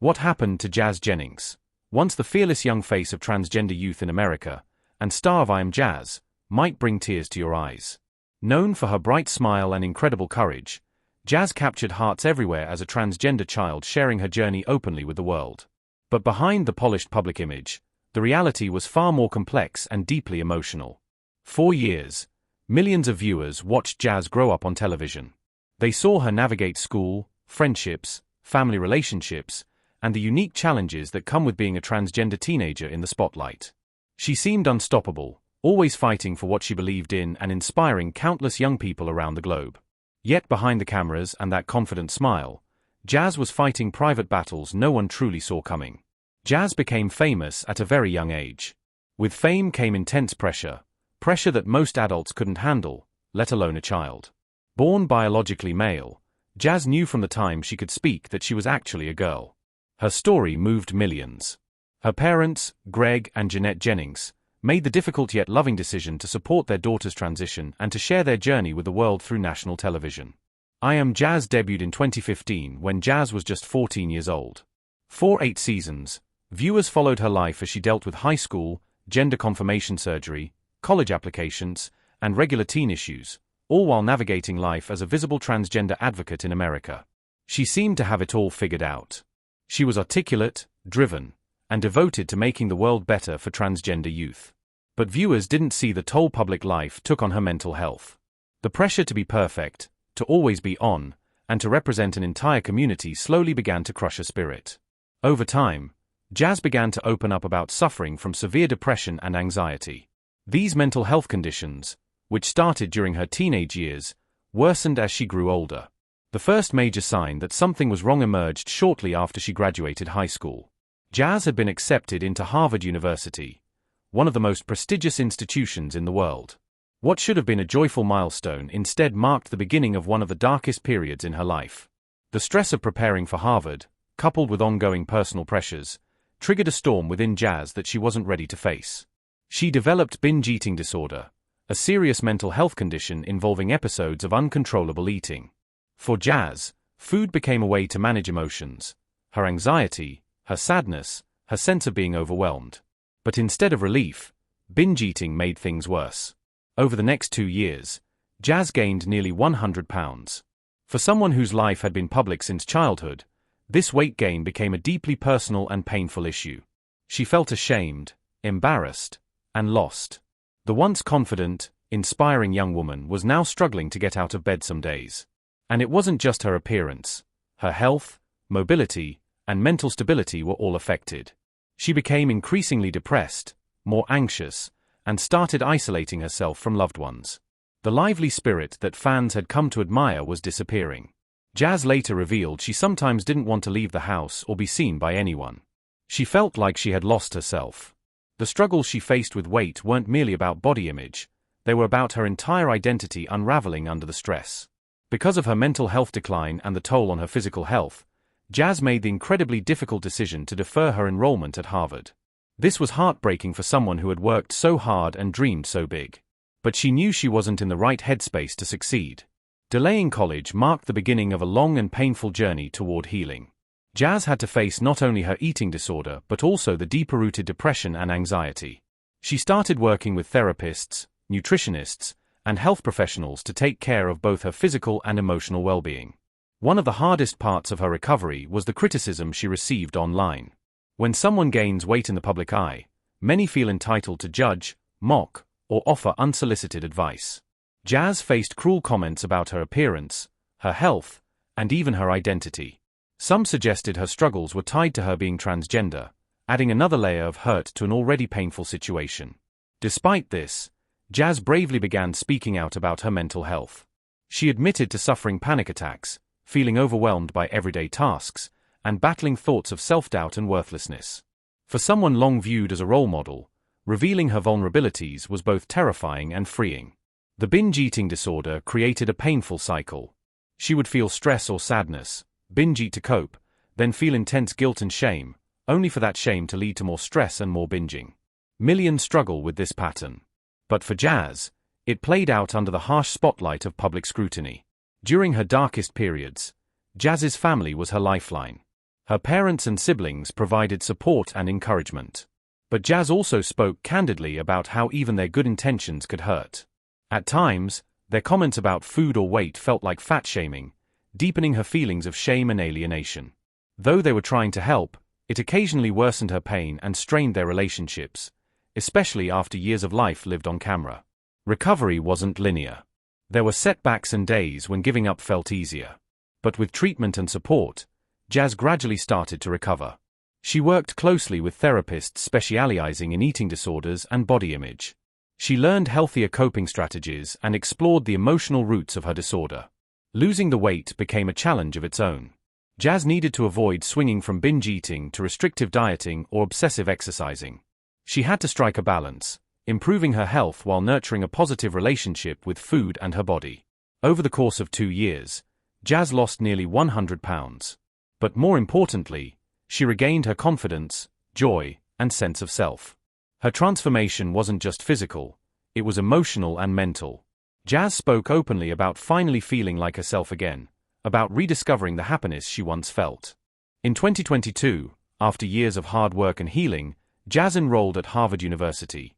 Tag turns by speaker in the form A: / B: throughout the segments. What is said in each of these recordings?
A: What happened to Jazz Jennings? Once the fearless young face of transgender youth in America, and star of I Am Jazz, might bring tears to your eyes. Known for her bright smile and incredible courage, Jazz captured hearts everywhere as a transgender child, sharing her journey openly with the world. But behind the polished public image, the reality was far more complex and deeply emotional. For years, millions of viewers watched Jazz grow up on television. They saw her navigate school, friendships, family relationships, and the unique challenges that come with being a transgender teenager in the spotlight. She seemed unstoppable, always fighting for what she believed in and inspiring countless young people around the globe. Yet behind the cameras and that confident smile, Jazz was fighting private battles no one truly saw coming. Jazz became famous at a very young age. With fame came intense pressure that most adults couldn't handle, let alone a child. Born biologically male, Jazz knew from the time she could speak that she was actually a girl. Her story moved millions. Her parents, Greg and Jeanette Jennings, made the difficult yet loving decision to support their daughter's transition and to share their journey with the world through national television. I Am Jazz debuted in 2015 when Jazz was just 14 years old. For 8 seasons, viewers followed her life as she dealt with high school, gender confirmation surgery, college applications, and regular teen issues, all while navigating life as a visible transgender advocate in America. She seemed to have it all figured out. She was articulate, driven, and devoted to making the world better for transgender youth. But viewers didn't see the toll public life took on her mental health. The pressure to be perfect, to always be on, and to represent an entire community slowly began to crush her spirit. Over time, Jazz began to open up about suffering from severe depression and anxiety. These mental health conditions, which started during her teenage years, worsened as she grew older. The first major sign that something was wrong emerged shortly after she graduated high school. Jazz had been accepted into Harvard University, one of the most prestigious institutions in the world. What should have been a joyful milestone instead marked the beginning of one of the darkest periods in her life. The stress of preparing for Harvard, coupled with ongoing personal pressures, triggered a storm within Jazz that she wasn't ready to face. She developed binge eating disorder, a serious mental health condition involving episodes of uncontrollable eating. For Jazz, food became a way to manage emotions, her anxiety, her sadness, her sense of being overwhelmed. But instead of relief, binge eating made things worse. Over the next 2 years, Jazz gained nearly 100 pounds. For someone whose life had been public since childhood, this weight gain became a deeply personal and painful issue. She felt ashamed, embarrassed, and lost. The once confident, inspiring young woman was now struggling to get out of bed some days. And it wasn't just her appearance. Her health, mobility, and mental stability were all affected. She became increasingly depressed, more anxious, and started isolating herself from loved ones. The lively spirit that fans had come to admire was disappearing. Jazz later revealed she sometimes didn't want to leave the house or be seen by anyone. She felt like she had lost herself. The struggles she faced with weight weren't merely about body image, they were about her entire identity unraveling under the stress. Because of her mental health decline and the toll on her physical health, Jazz made the incredibly difficult decision to defer her enrollment at Harvard. This was heartbreaking for someone who had worked so hard and dreamed so big. But she knew she wasn't in the right headspace to succeed. Delaying college marked the beginning of a long and painful journey toward healing. Jazz had to face not only her eating disorder but also the deeper-rooted depression and anxiety. She started working with therapists, nutritionists, and health professionals to take care of both her physical and emotional well-being. One of the hardest parts of her recovery was the criticism she received online. When someone gains weight in the public eye, many feel entitled to judge, mock, or offer unsolicited advice. Jazz faced cruel comments about her appearance, her health, and even her identity. Some suggested her struggles were tied to her being transgender, adding another layer of hurt to an already painful situation. Despite this, Jazz bravely began speaking out about her mental health. She admitted to suffering panic attacks, feeling overwhelmed by everyday tasks, and battling thoughts of self-doubt and worthlessness. For someone long viewed as a role model, revealing her vulnerabilities was both terrifying and freeing. The binge eating disorder created a painful cycle. She would feel stress or sadness, binge eat to cope, then feel intense guilt and shame, only for that shame to lead to more stress and more binging. Millions struggle with this pattern. But for Jazz, it played out under the harsh spotlight of public scrutiny. During her darkest periods, Jazz's family was her lifeline. Her parents and siblings provided support and encouragement. But Jazz also spoke candidly about how even their good intentions could hurt. At times, their comments about food or weight felt like fat-shaming, deepening her feelings of shame and alienation. Though they were trying to help, it occasionally worsened her pain and strained their relationships, especially after years of life lived on camera. Recovery wasn't linear. There were setbacks and days when giving up felt easier. But with treatment and support, Jazz gradually started to recover. She worked closely with therapists specializing in eating disorders and body image. She learned healthier coping strategies and explored the emotional roots of her disorder. Losing the weight became a challenge of its own. Jazz needed to avoid swinging from binge eating to restrictive dieting or obsessive exercising. She had to strike a balance, improving her health while nurturing a positive relationship with food and her body. Over the course of 2 years, Jazz lost nearly 100 pounds. But more importantly, she regained her confidence, joy, and sense of self. Her transformation wasn't just physical, it was emotional and mental. Jazz spoke openly about finally feeling like herself again, about rediscovering the happiness she once felt. In 2022, after years of hard work and healing, Jazz enrolled at Harvard University,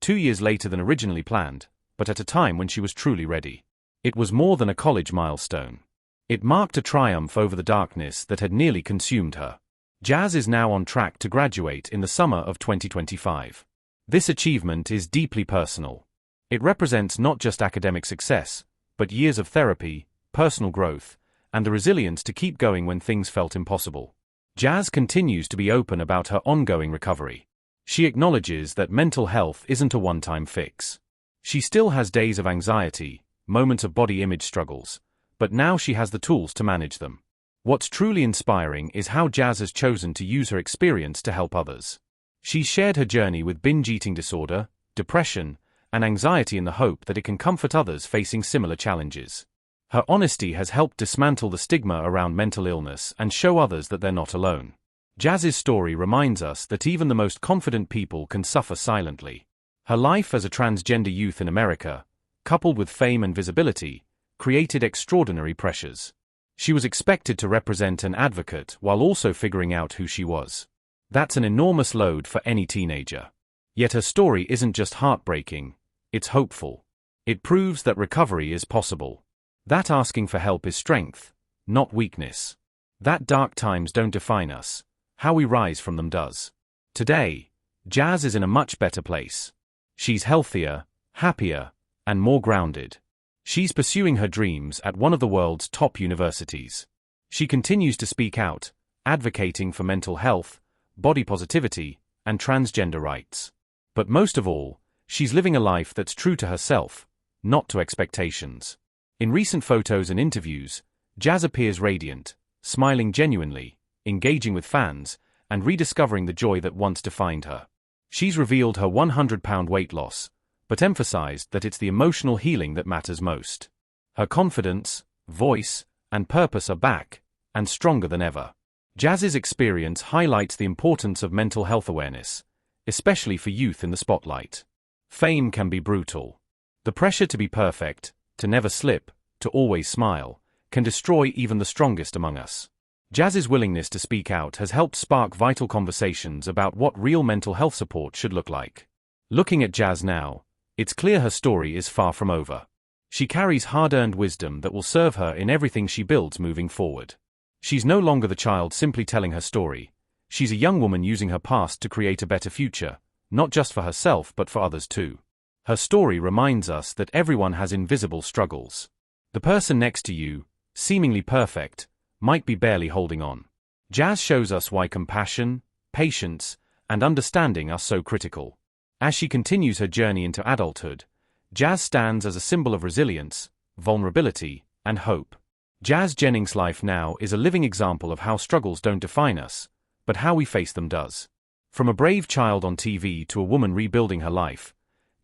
A: 2 years later than originally planned, but at a time when she was truly ready. It was more than a college milestone. It marked a triumph over the darkness that had nearly consumed her. Jazz is now on track to graduate in the summer of 2025. This achievement is deeply personal. It represents not just academic success, but years of therapy, personal growth, and the resilience to keep going when things felt impossible. Jazz continues to be open about her ongoing recovery. She acknowledges that mental health isn't a one-time fix. She still has days of anxiety, moments of body image struggles, but now she has the tools to manage them. What's truly inspiring is how Jazz has chosen to use her experience to help others. She's shared her journey with binge eating disorder, depression, and anxiety in the hope that it can comfort others facing similar challenges. Her honesty has helped dismantle the stigma around mental illness and show others that they're not alone. Jazz's story reminds us that even the most confident people can suffer silently. Her life as a transgender youth in America, coupled with fame and visibility, created extraordinary pressures. She was expected to represent an advocate while also figuring out who she was. That's an enormous load for any teenager. Yet her story isn't just heartbreaking, it's hopeful. It proves that recovery is possible. That asking for help is strength, not weakness. That dark times don't define us, how we rise from them does. Today, Jazz is in a much better place. She's healthier, happier, and more grounded. She's pursuing her dreams at one of the world's top universities. She continues to speak out, advocating for mental health, body positivity, and transgender rights. But most of all, she's living a life that's true to herself, not to expectations. In recent photos and interviews, Jazz appears radiant, smiling genuinely, engaging with fans, and rediscovering the joy that once defined her. She's revealed her 100-pound weight loss, but emphasized that it's the emotional healing that matters most. Her confidence, voice, and purpose are back, and stronger than ever. Jazz's experience highlights the importance of mental health awareness, especially for youth in the spotlight. Fame can be brutal. The pressure to be perfect, to never slip, to always smile, can destroy even the strongest among us. Jazz's willingness to speak out has helped spark vital conversations about what real mental health support should look like. Looking at Jazz now, it's clear her story is far from over. She carries hard-earned wisdom that will serve her in everything she builds moving forward. She's no longer the child simply telling her story. She's a young woman using her past to create a better future, not just for herself but for others too. Her story reminds us that everyone has invisible struggles. The person next to you, seemingly perfect, might be barely holding on. Jazz shows us why compassion, patience, and understanding are so critical. As she continues her journey into adulthood, Jazz stands as a symbol of resilience, vulnerability, and hope. Jazz Jennings' life now is a living example of how struggles don't define us, but how we face them does. From a brave child on TV to a woman rebuilding her life,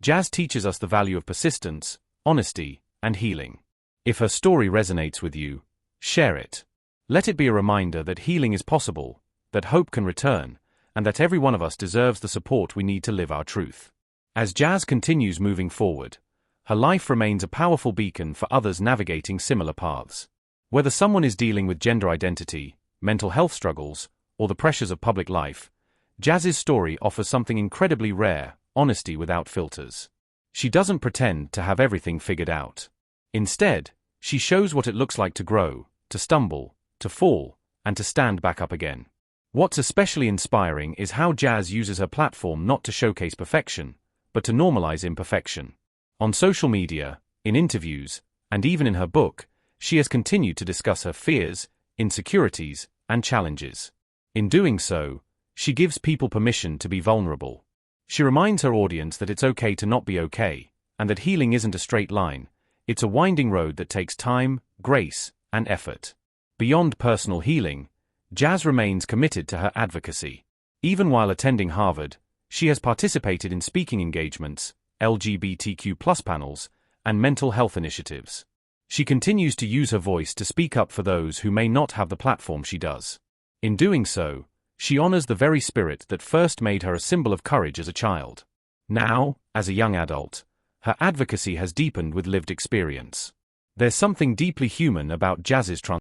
A: Jazz teaches us the value of persistence, honesty, and healing. If her story resonates with you, share it. Let it be a reminder that healing is possible, that hope can return, and that every one of us deserves the support we need to live our truth. As Jazz continues moving forward, her life remains a powerful beacon for others navigating similar paths. Whether someone is dealing with gender identity, mental health struggles, or the pressures of public life, Jazz's story offers something incredibly rare: honesty without filters. She doesn't pretend to have everything figured out. Instead, she shows what it looks like to grow, to stumble, to fall, and to stand back up again. What's especially inspiring is how Jazz uses her platform not to showcase perfection, but to normalize imperfection. On social media, in interviews, and even in her book, she has continued to discuss her fears, insecurities, and challenges. In doing so, she gives people permission to be vulnerable. She reminds her audience that it's okay to not be okay, and that healing isn't a straight line. It's a winding road that takes time, grace, and effort. Beyond personal healing, Jazz remains committed to her advocacy. Even while attending Harvard, she has participated in speaking engagements, LGBTQ+ panels, and mental health initiatives. She continues to use her voice to speak up for those who may not have the platform she does. In doing so, she honors the very spirit that first made her a symbol of courage as a child. Now, as a young adult, her advocacy has deepened with lived experience. There's something deeply human about Jazz's